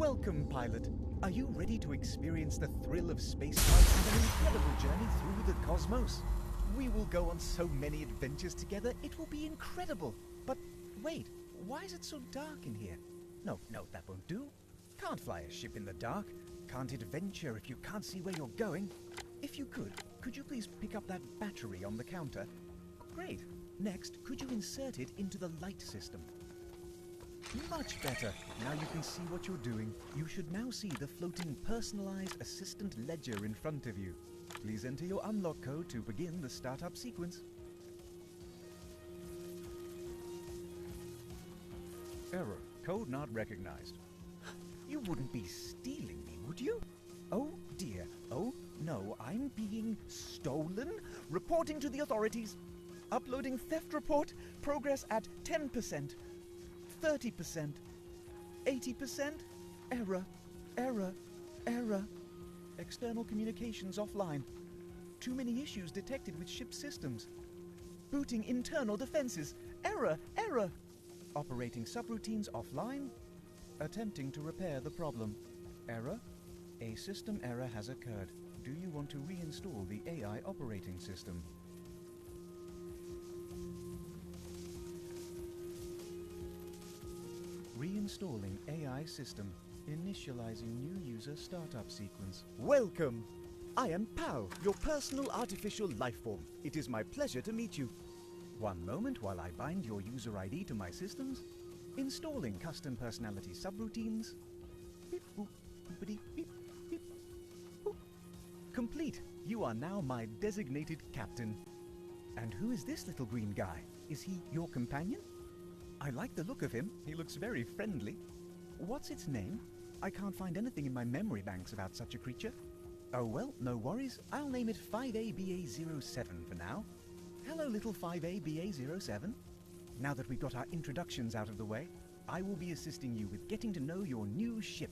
Welcome, pilot. Are you ready to experience the thrill of spaceflight and an incredible journey through the cosmos? We will go on so many adventures together, it will be incredible. But wait, why is it so dark in here? No, that won't do. Can't fly a ship in the dark. Can't adventure if you can't see where you're going. If you could you please pick up that battery on the counter? Great. Next, could you insert it into the light system? Much better. Now you can see what you're doing. You should now see the floating personalized assistant ledger in front of you. Please enter your unlock code to begin the startup sequence. Error. Code not recognized. You wouldn't be stealing me, would you? Oh dear. Oh no, I'm being stolen? Reporting to the authorities. Uploading theft report. Progress at 10%. 30%. 80%. Error. External communications offline. Too many issues detected with ship systems. Booting internal defenses. Error. Operating subroutines offline. Attempting to repair the problem. Error. A system error has occurred. Do you want to reinstall the AI operating system? Reinstalling AI system. Initializing new user startup sequence. Welcome! I am Pal, your personal artificial lifeform. It is my pleasure to meet you. One moment while I bind your user ID to my systems. Installing custom personality subroutines. Beep, boop, boopity, beep, beep, boop. Complete. You are now my designated captain. And who is this little green guy? Is he your companion? I like the look of him. He looks very friendly. What's its name? I can't find anything in my memory banks about such a creature. Oh well, no worries. I'll name it 5ABA07 for now. Hello, little 5ABA07. Now that we've got our introductions out of the way, I will be assisting you with getting to know your new ship.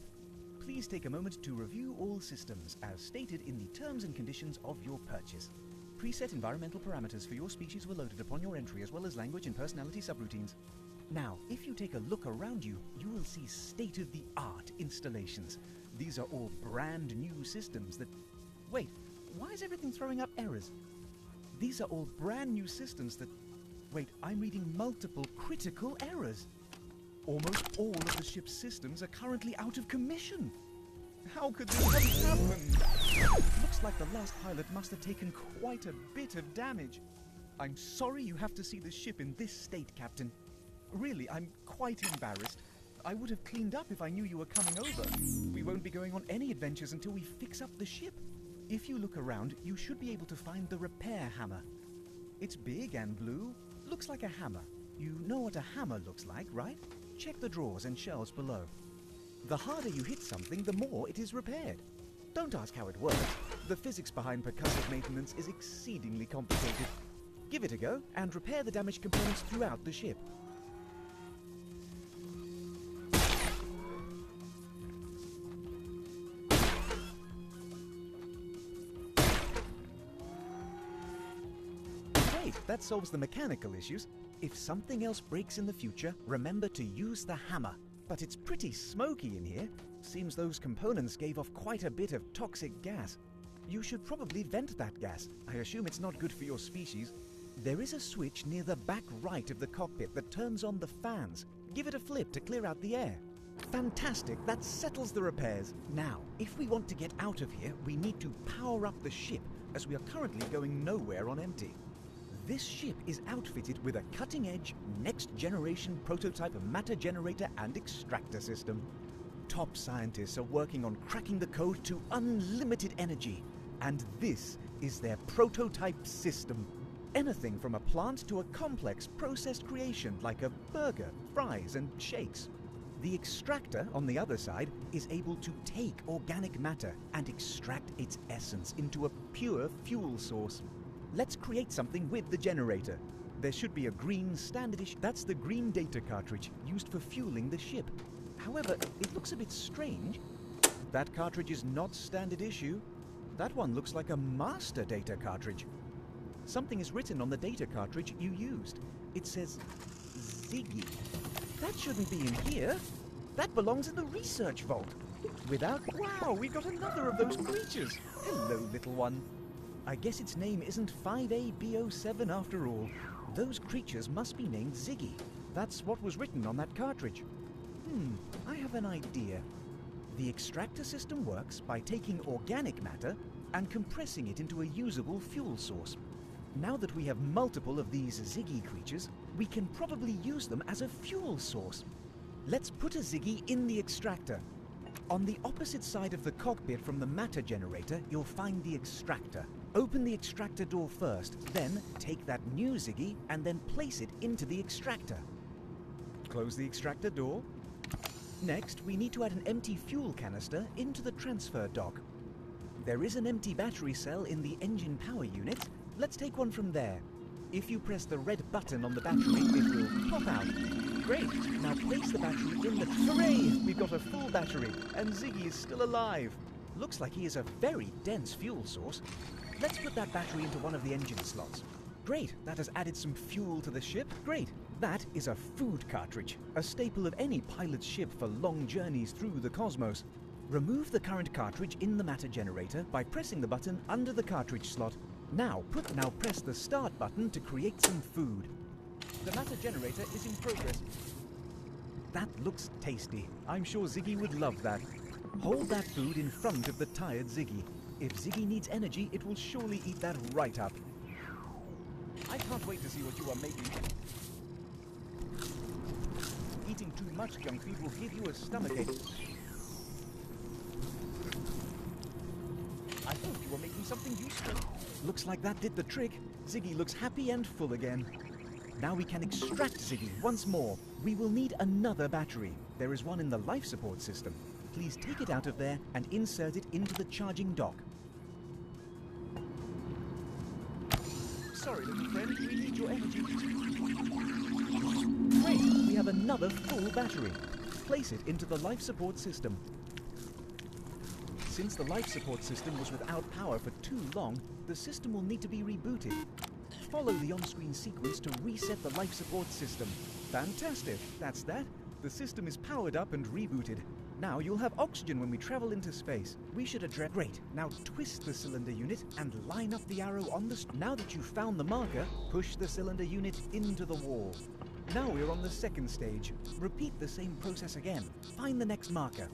Please take a moment to review all systems as stated in the terms and conditions of your purchase. Preset environmental parameters for your species were loaded upon your entry, as well as language and personality subroutines. Now, if you take a look around you, you will see state-of-the-art installations. These are all brand new systems that... Wait, why is everything throwing up errors? These are all brand new systems that... Wait, I'm reading multiple critical errors. Almost all of the ship's systems are currently out of commission. How could this have happened? Looks like the last pilot must have taken quite a bit of damage. I'm sorry you have to see the ship in this state, Captain. Really, I'm quite embarrassed. I would have cleaned up if I knew you were coming over. We won't be going on any adventures until we fix up the ship. If you look around, you should be able to find the repair hammer. It's big and blue. Looks like a hammer. You know what a hammer looks like, right? Check the drawers and shelves below. The harder you hit something, the more it is repaired. Don't ask how it works. The physics behind percussive maintenance is exceedingly complicated. Give it a go and repair the damaged components throughout the ship. Great, that solves the mechanical issues. If something else breaks in the future, remember to use the hammer. But it's pretty smoky in here. Seems those components gave off quite a bit of toxic gas. You should probably vent that gas. I assume it's not good for your species. There is a switch near the back right of the cockpit that turns on the fans. Give it a flip to clear out the air. Fantastic, that settles the repairs. Now, if we want to get out of here, we need to power up the ship, as we are currently going nowhere on empty. This ship is outfitted with a cutting-edge, next-generation prototype matter generator and extractor system. Top scientists are working on cracking the code to unlimited energy, and this is their prototype system. Anything from a plant to a complex processed creation like a burger, fries, and shakes. The extractor, on the other side, is able to take organic matter and extract its essence into a pure fuel source. Let's create something with the generator. There should be a green standard issue. That's the green data cartridge used for fueling the ship. However, it looks a bit strange. That cartridge is not standard issue. That one looks like a master data cartridge. Something is written on the data cartridge you used. It says Ziggy. That shouldn't be in here. That belongs in the research vault. Wow, we've got another of those creatures. Hello, little one. I guess its name isn't 5AB07 after all. Those creatures must be named Ziggy. That's what was written on that cartridge. I have an idea. The extractor system works by taking organic matter and compressing it into a usable fuel source. Now that we have multiple of these Ziggy creatures, we can probably use them as a fuel source. Let's put a Ziggy in the extractor. On the opposite side of the cockpit from the matter generator, you'll find the extractor. Open the extractor door first, then take that new Ziggy and then place it into the extractor. Close the extractor door. Next, we need to add an empty fuel canister into the transfer dock. There is an empty battery cell in the engine power unit. Let's take one from there. If you press the red button on the battery, it will pop out. Great! Now place the battery in the... Hooray! We've got a full battery, and Ziggy is still alive. Looks like he is a very dense fuel source. Let's put that battery into one of the engine slots. Great! That has added some fuel to the ship. Great! That is a food cartridge, a staple of any pilot's ship for long journeys through the cosmos. Remove the current cartridge in the matter generator by pressing the button under the cartridge slot. Now press the start button to create some food. The matter generator is in progress. That looks tasty. I'm sure Ziggy would love that. Hold that food in front of the tired Ziggy. If Ziggy needs energy, it will surely eat that right up. I can't wait to see what you are making. Eating too much junk food will give you a stomachache. I hope you are making something useful. Looks like that did the trick. Ziggy looks happy and full again. Now we can extract Ziggy once more. We will need another battery. There is one in the life support system. Please take it out of there and insert it into the charging dock. Sorry, little friend, we need your energy. Great, we have another full battery. Place it into the life support system. Since the life support system was without power for too long, the system will need to be rebooted. Follow the on-screen sequence to reset the life support system. Fantastic, that's that. The system is powered up and rebooted. Now you'll have oxygen when we travel into space. We should address... Great, now twist the cylinder unit and line up the arrow on the... Now that you've found the marker, push the cylinder unit into the wall. Now we're on the second stage. Repeat the same process again. Find the next marker.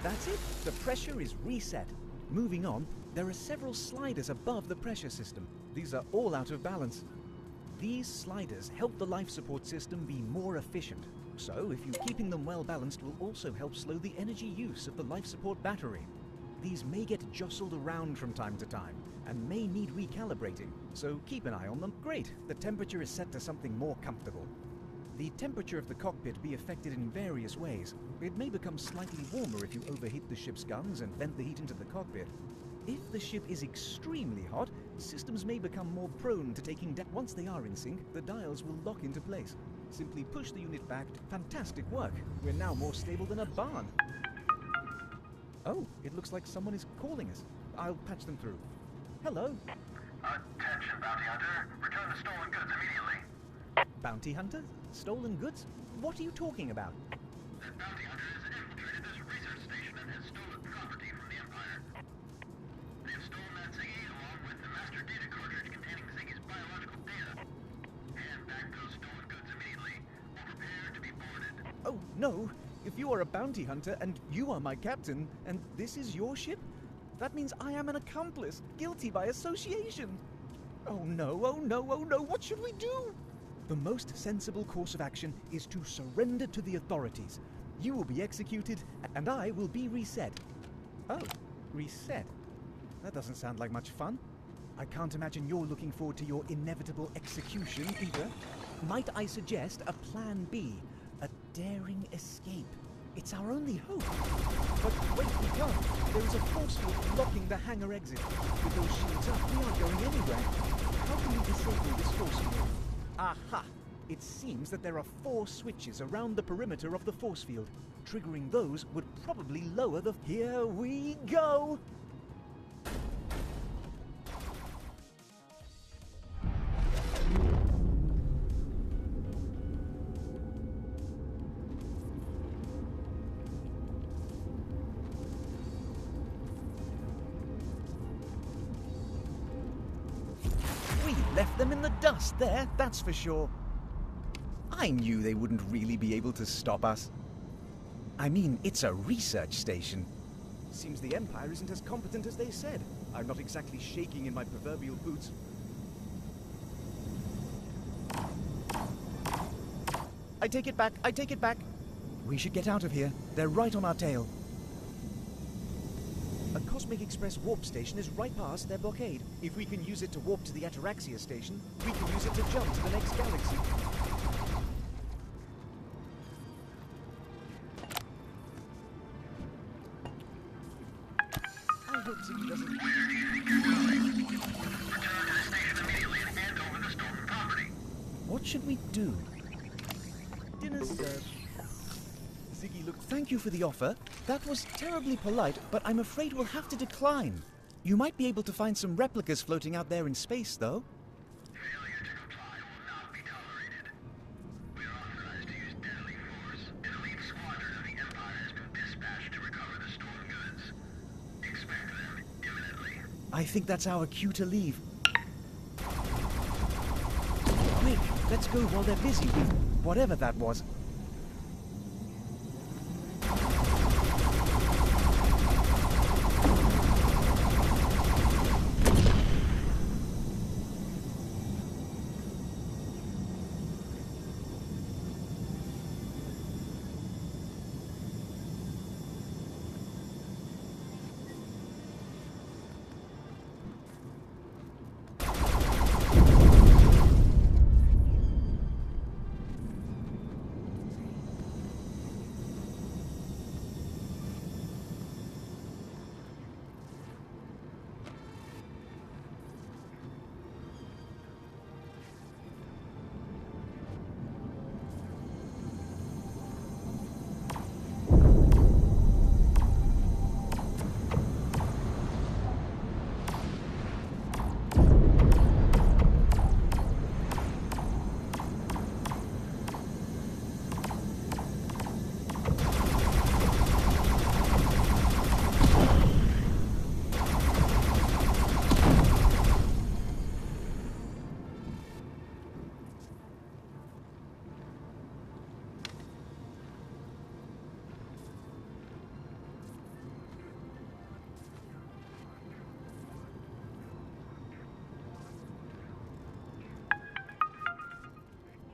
That's it, the pressure is reset. Moving on, there are several sliders above the pressure system. These are all out of balance. These sliders help the life support system be more efficient. So, if you're keeping them well balanced will also help slow the energy use of the life support battery. These may get jostled around from time to time, and may need recalibrating, so keep an eye on them. Great, the temperature is set to something more comfortable. The temperature of the cockpit be affected in various ways. It may become slightly warmer if you overheat the ship's guns and vent the heat into the cockpit. If the ship is extremely hot, systems may become more prone to taking down. Once they are in sync, the dials will lock into place. Simply push the unit back. Fantastic work. We're now more stable than a barn. Oh, it looks like someone is calling us. I'll patch them through. Hello? Attention, bounty hunter. Return the stolen goods immediately. Bounty hunter? Stolen goods? What are you talking about? The bounty hunter has infiltrated this research station and has stolen property from the Empire. They have stolen that Ziggy along with the master data cartridge containing Ziggy's biological data. Hand back those stolen goods immediately or prepare to be boarded. Oh, no. If you are a bounty hunter and you are my captain and this is your ship, that means I am an accomplice, guilty by association. Oh no, oh no, oh no, what should we do? The most sensible course of action is to surrender to the authorities. You will be executed, and I will be reset. Oh, reset? That doesn't sound like much fun. I can't imagine you're looking forward to your inevitable execution either. Might I suggest a plan B? A daring escape. It's our only hope. But wait, we can't. There is a force field blocking the hangar exit. With those shields up, we aren't going anywhere. How can we disable this force field? Aha! It seems that there are 4 switches around the perimeter of the force field. Triggering those would probably lower the... Here we go! left them in the dust there, that's for sure. I knew they wouldn't really be able to stop us. I mean, it's a research station. Seems the Empire isn't as competent as they said. I'm not exactly shaking in my proverbial boots. I take it back, I take it back. We should get out of here. They're right on our tail. A Cosmic Express warp station is right past their blockade. If we can use it to warp to the Ataraxia station, we can use it to jump to the next galaxy. I hope Ziggy doesn't... Return to the station immediately and hand over the stolen property. What should we do? Dinner's served. Ziggy, look, thank you for the offer. That was terribly polite, but I'm afraid we'll have to decline. You might be able to find some replicas floating out there in space, though. Failure to comply will not be tolerated. We are authorized to use deadly force. An elite squadron of the Empire has been dispatched to recover the stolen goods. Expect them imminently. I think that's our cue to leave. Quick, let's go while they're busy with whatever that was.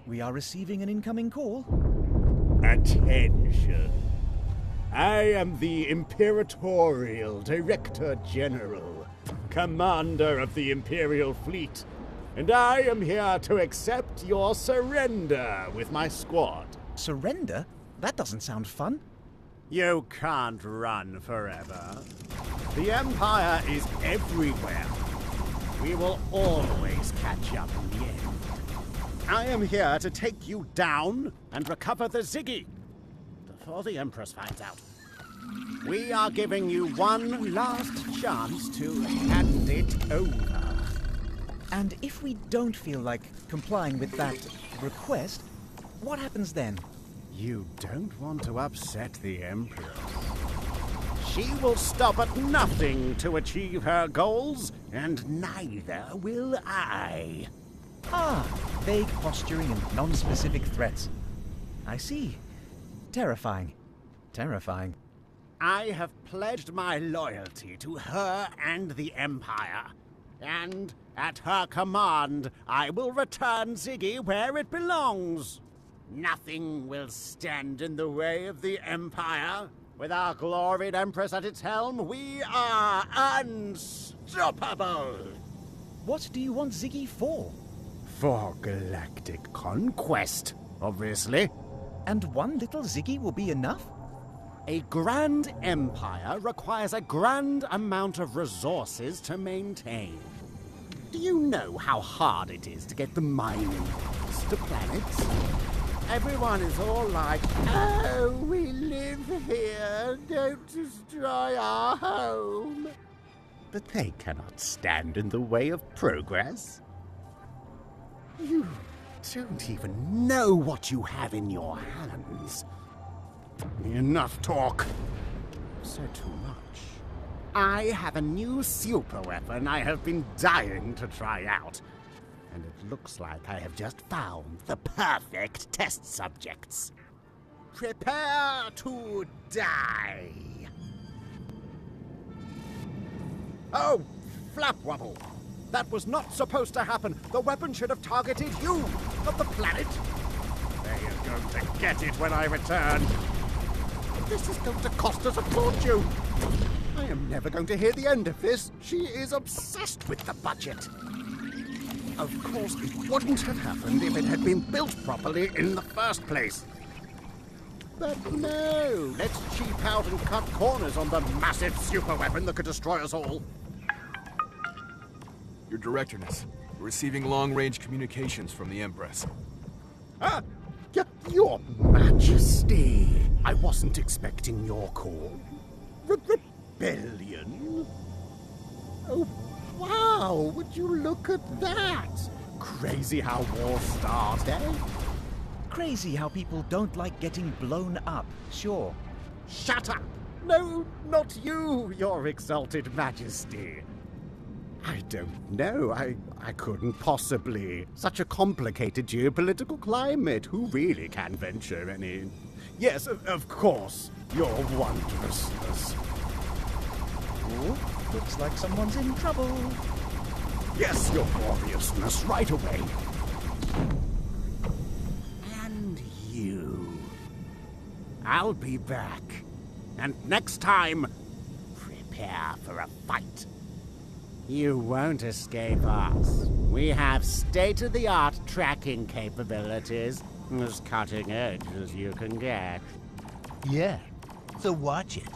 We are receiving an incoming call. Attention. I am the Imperatorial Director General, Commander of the Imperial Fleet, and I am here to accept your surrender with my squad. Surrender? That doesn't sound fun. You can't run forever. The Empire is everywhere. We will always catch up in the end. I am here to take you down and recover the Ziggy before the Empress finds out. We are giving you one last chance to hand it over. And if we don't feel like complying with that request, what happens then? You don't want to upset the Empress. She will stop at nothing to achieve her goals, and neither will I. Ah, vague posturing and non-specific threats. I see. Terrifying. Terrifying. I have pledged my loyalty to her and the Empire. And, at her command, I will return Ziggy where it belongs. Nothing will stand in the way of the Empire. With our gloried Empress at its helm, we are unstoppable! What do you want Ziggy for? For galactic conquest, obviously. And one little Ziggy will be enough? A grand empire requires a grand amount of resources to maintain. Do you know how hard it is to get the mining to planets? Everyone is all like, oh, we live here, don't destroy our home. But they cannot stand in the way of progress. You don't even know what you have in your hands. Enough talk. You've said too much. I have a new super weapon I have been dying to try out. And at looks like I have just found the perfect test subjects. Prepare to die. Oh, Flapwobble! That was not supposed to happen. The weapon should have targeted you, not the planet. They are going to get it when I return. This is going to cost us a fortune. I am never going to hear the end of this. She is obsessed with the budget. Of course, it wouldn't have happened if it had been built properly in the first place. But no, let's cheap out and cut corners on the massive superweapon that could destroy us all. Your Directorness, we're receiving long-range communications from the Empress. Ah, Your Majesty, I wasn't expecting your call. Rebellion? Oh, wow, would you look at that? Crazy how wars start, eh? Crazy how people don't like getting blown up, sure. Shut up! No, not you, Your Exalted Majesty. I don't know. I couldn't possibly. Such a complicated geopolitical climate. Who really can venture any? Yes, of course. Your wondrousness. Ooh, looks like someone's in trouble. Yes, your gloriousness, right away. And you. I'll be back. And next time, prepare for a fight. You won't escape us. We have state-of-the-art tracking capabilities, as cutting edge as you can get. Yeah, so watch it.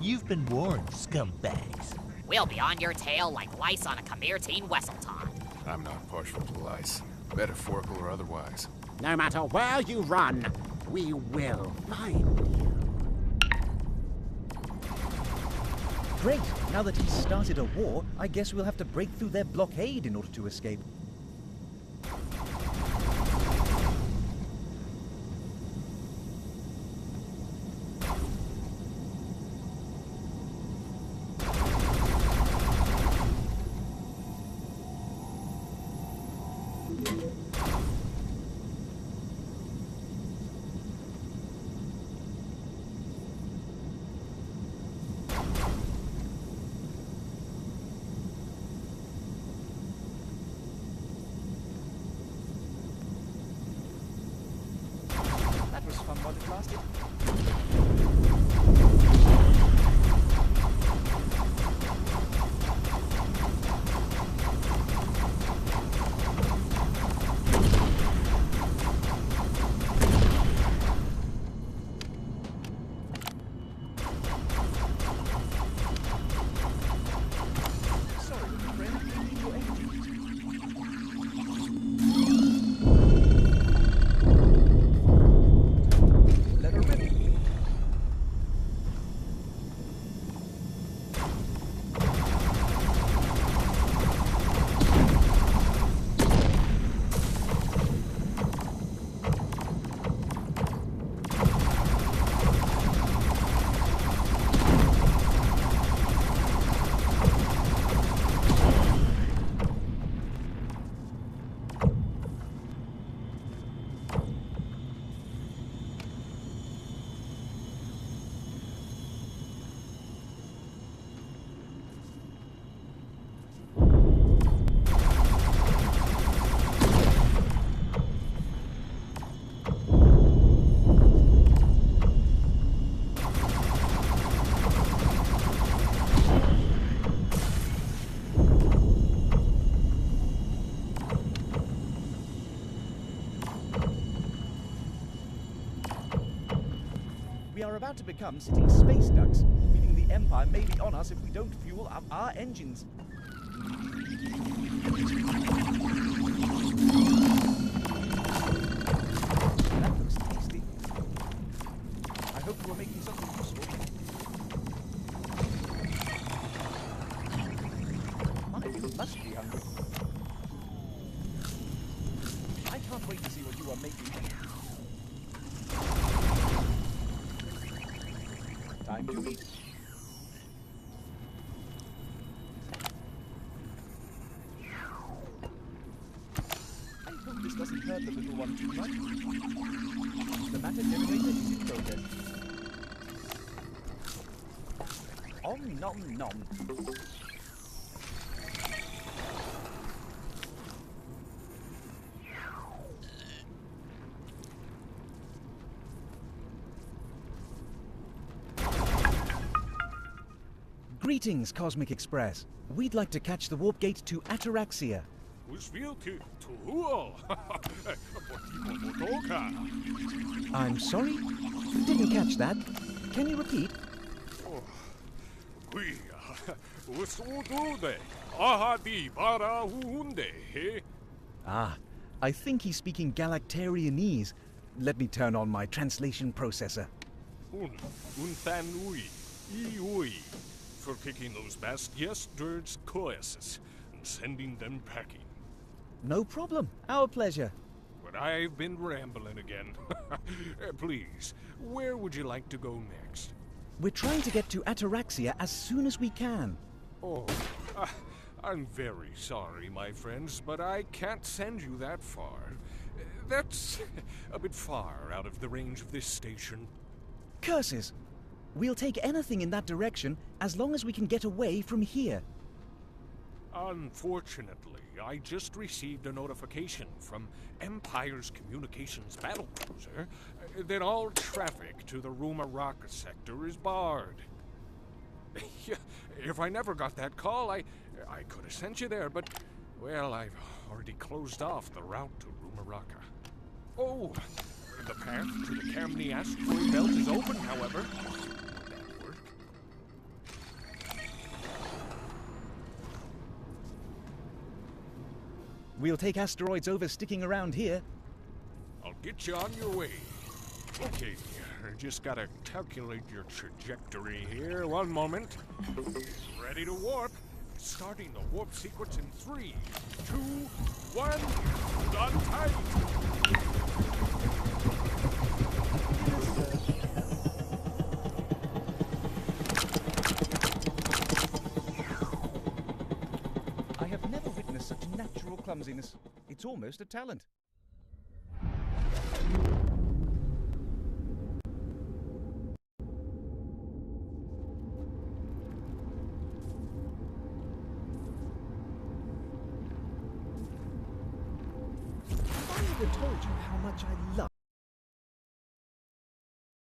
You've been warned, scumbags. We'll be on your tail like lice on a Camirtine Wesselton. I'm not partial to lice, metaphorical or otherwise. No matter where you run, we will find you. Great, now that he's started a war, I guess we'll have to break through their blockade in order to escape. That was fun while it lasted. Sorry, little friend. Your engine. Let her rip. We are about to become sitting space ducks, meaning the Empire may be on us if we don't fuel up our engines. That looks tasty. I hope you are making something useful. My, you must be hungry. I can't wait to see what you are making. Time to eat. generator is in progress. Om nom nom. Greetings, Cosmic Express. We'd like to catch the warp gate to Ataraxia. I'm sorry? Didn't catch that. Can you repeat? Ah, I think he's speaking Galactarianese. Let me turn on my translation processor. For kicking those bastards courses and sending them packing. No problem. Our pleasure. But I've been rambling again. Please, where would you like to go next? We're trying to get to Ataraxia as soon as we can. Oh, I'm very sorry, my friends, but I can't send you that far. That's a bit far out of the range of this station. Curses! We'll take anything in that direction as long as we can get away from here. Unfortunately, I just received a notification from Empire's communications battlecruiser that all traffic to the Rumaraka sector is barred. If I never got that call, I could have sent you there, but, well, I've already closed off the route to Rumaraka. Oh, the path to the Kamni asteroid belt is open, however. We'll take asteroids over sticking around here. I'll get you on your way. Okay, just gotta calculate your trajectory here. One moment. Ready to warp. Starting the warp sequence in 3, 2, 1. Hold on tight. I have never witnessed such natural clumsiness. It's almost a talent. Have I ever told you how much I love